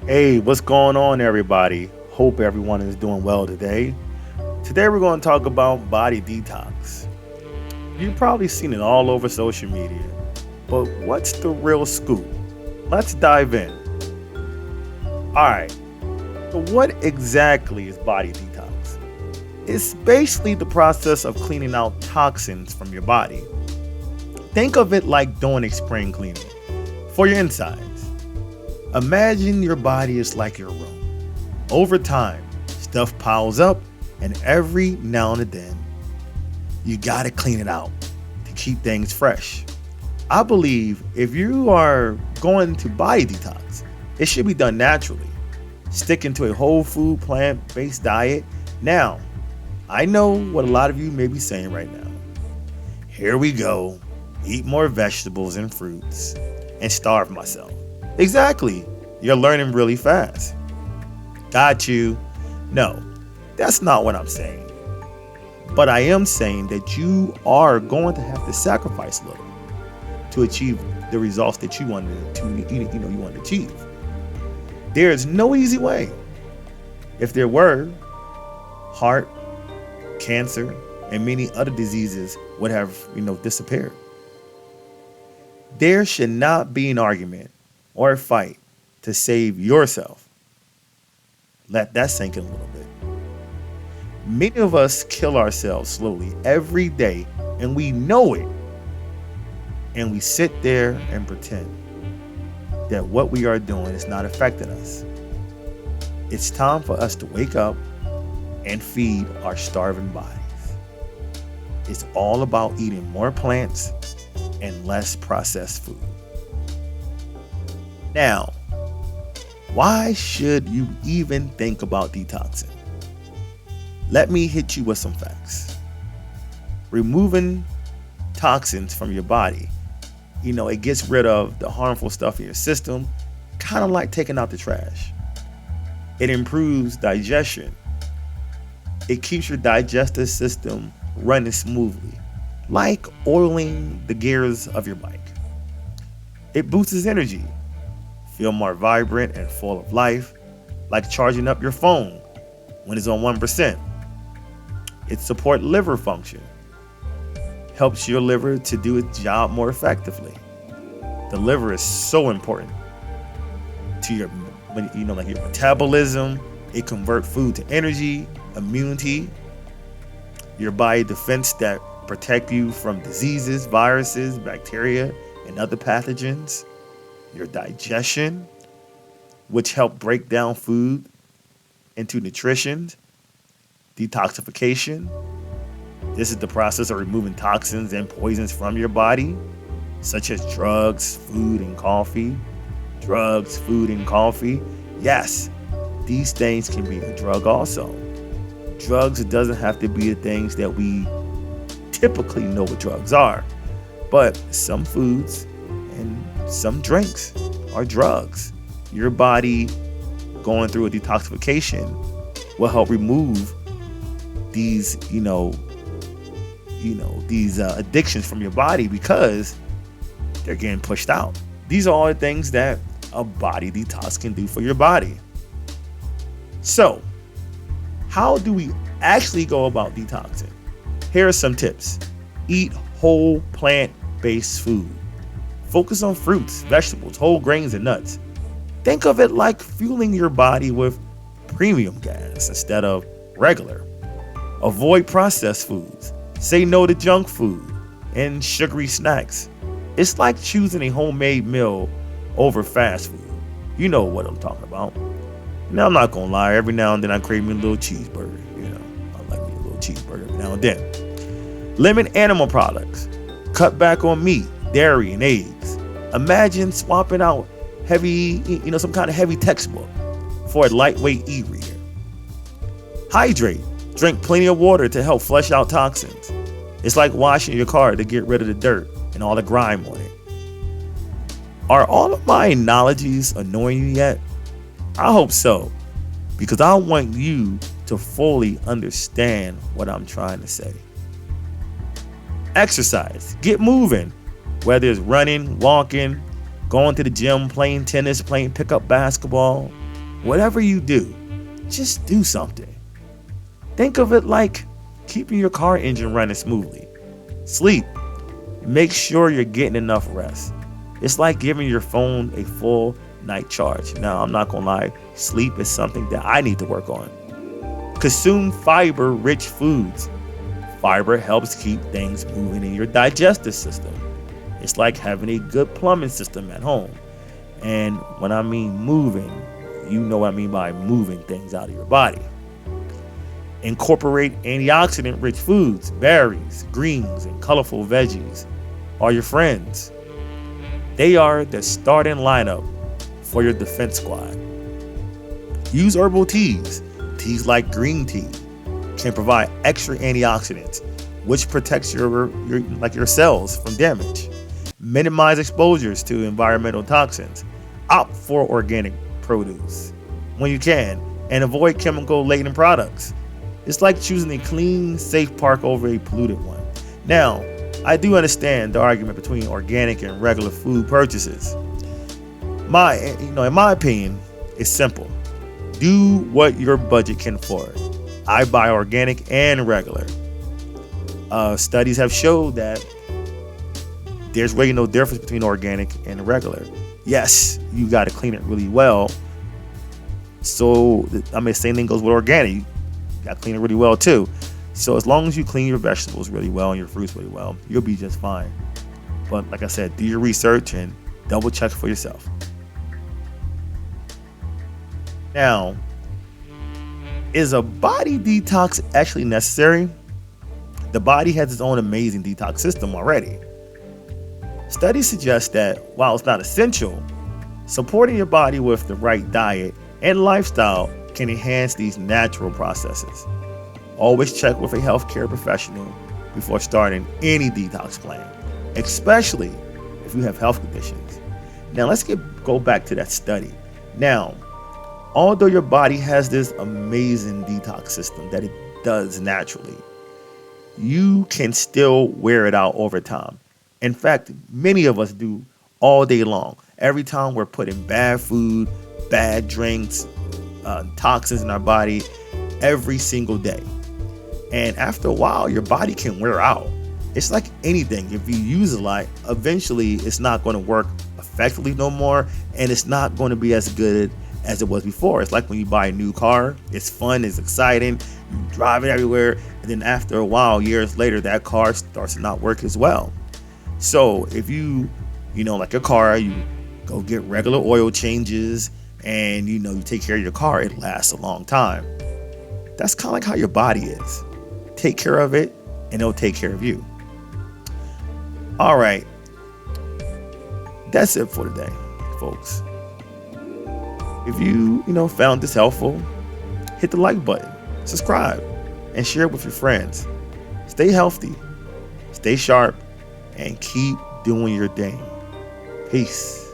Hey, what's going on, everybody? Hope everyone is doing well today. Today, we're going to talk about body detox. You've probably seen it all over social media, but what's the real scoop? Let's dive in. All right, so what exactly is body detox? It's basically the process of cleaning out toxins from your body. Think of it like doing a spring cleaning for your insides. Imagine your body is like your room. Over time, stuff piles up, and every now and then, you gotta clean it out to keep things fresh. I believe if you are going to body detox, it should be done naturally, sticking to a whole food, plant based diet. Now, I know what a lot of you may be saying right now. Here we go, eat more vegetables and fruits, and starve myself. Exactly, you're learning really fast. Got you. No, that's not what I'm saying. But I am saying that you are going to have to sacrifice a little to achieve the results that you wanted you want to achieve. There is no easy way. If there were, heart, cancer, and many other diseases would have, disappeared. There should not be an argument or a fight to save yourself. Let that sink in a little bit. Many of us kill ourselves slowly every day, and we know it. And we sit there and pretend that what we are doing is not affecting us. It's time for us to wake up and feed our starving bodies. It's all about eating more plants and less processed food. Now, why should you even think about detoxing? Let me hit you with some facts. Removing toxins from your body, it gets rid of the harmful stuff in your system, kind of like taking out the trash. It improves digestion. It keeps your digestive system running smoothly, like oiling the gears of your bike. It boosts energy, feel more vibrant and full of life, like charging up your phone when it's on 1%. It supports liver function, helps your liver to do its job more effectively. The liver is so important to your, like your metabolism. It converts food to energy, immunity, your body defense that protect you from diseases, viruses, bacteria, and other pathogens. Your digestion, which help break down food into nutrition. Detoxification. This is the process of removing toxins and poisons from your body, such as drugs, food, and coffee. Drugs, food, and coffee. Yes, these things can be a drug also. Drugs, it doesn't have to be the things that we typically know what drugs are. But some foods and some drinks are drugs. Your body going through a detoxification will help remove these, these addictions from your body because they're getting pushed out. These are all the things that a body detox can do for your body. So, how do we actually go about detoxing? Here are some tips. Eat whole plant-based food. Focus on fruits, vegetables, whole grains, and nuts. Think of it like fueling your body with premium gas instead of regular. Avoid processed foods. Say no to junk food and sugary snacks. It's like choosing a homemade meal over fast food. You know what I'm talking about. Now, I'm not gonna lie, every now and then I crave me a little cheeseburger. I like me a little cheeseburger every now and then. Limit animal products. Cut back on meat, dairy, and eggs. Imagine swapping out some kind of heavy textbook for a lightweight e-reader. Hydrate. Drink plenty of water to help flush out toxins. It's like washing your car to get rid of the dirt and all the grime on it. Are all of my analogies annoying you yet? I hope so, because I want you to fully understand what I'm trying to say. Exercise. Get moving. Whether it's running, walking, going to the gym, playing tennis, playing pickup basketball, Whatever you do, just do something. Think of it like keeping your car engine running smoothly. Sleep. Make sure you're getting enough rest. It's like giving your phone a full night charge. Now, I'm not gonna lie, sleep is something that I need to work on. Consume fiber-rich foods. Fiber helps keep things moving in your digestive system. It's like having a good plumbing system at home. And when I mean moving, you know what I mean by moving things out of your body. Incorporate antioxidant-rich foods. Berries, greens, and colorful veggies are your friends. They are the starting lineup for your defense squad. Use herbal teas. Teas like green tea can provide extra antioxidants, which protects your cells from damage. Minimize exposures to environmental toxins. Opt for organic produce when you can, and avoid chemical-laden products. It's like choosing a clean, safe park over a polluted one. Now, I do understand the argument between organic and regular food purchases. In my opinion, it's simple. Do what your budget can afford. I buy organic and regular. Studies have showed that there's really no difference between organic and regular. Yes, you got to clean it really well. So, same thing goes with organic. You got to clean it really well too. So as long as you clean your vegetables really well and your fruits really well, you'll be just fine. But like I said, do your research and double check for yourself. Now, is a body detox actually necessary? The body has its own amazing detox system already. Studies suggest that while it's not essential, supporting your body with the right diet and lifestyle can enhance these natural processes. Always check with a healthcare professional before starting any detox plan, especially if you have health conditions. Now let's go back to that study. Now, although your body has this amazing detox system that it does naturally, you can still wear it out over time. In fact, many of us do all day long. Every time we're putting bad food, bad drinks, toxins in our body every single day. And after a while, your body can wear out. It's like anything. If you use a lot, eventually it's not going to work effectively no more, and it's not going to be as good as it was before. It's like when you buy a new car. It's fun, it's exciting, you drive it everywhere, and then after a while, years later, that car starts to not work as well. So if you like a car, you go get regular oil changes, and you take care of your car, it lasts a long time. That's kind of like how your body is. Take care of it, and it'll take care of you. All right. That's it for today, folks. If you found this helpful, hit the like button, subscribe, and share it with your friends. Stay healthy, stay sharp, and keep doing your thing. Peace.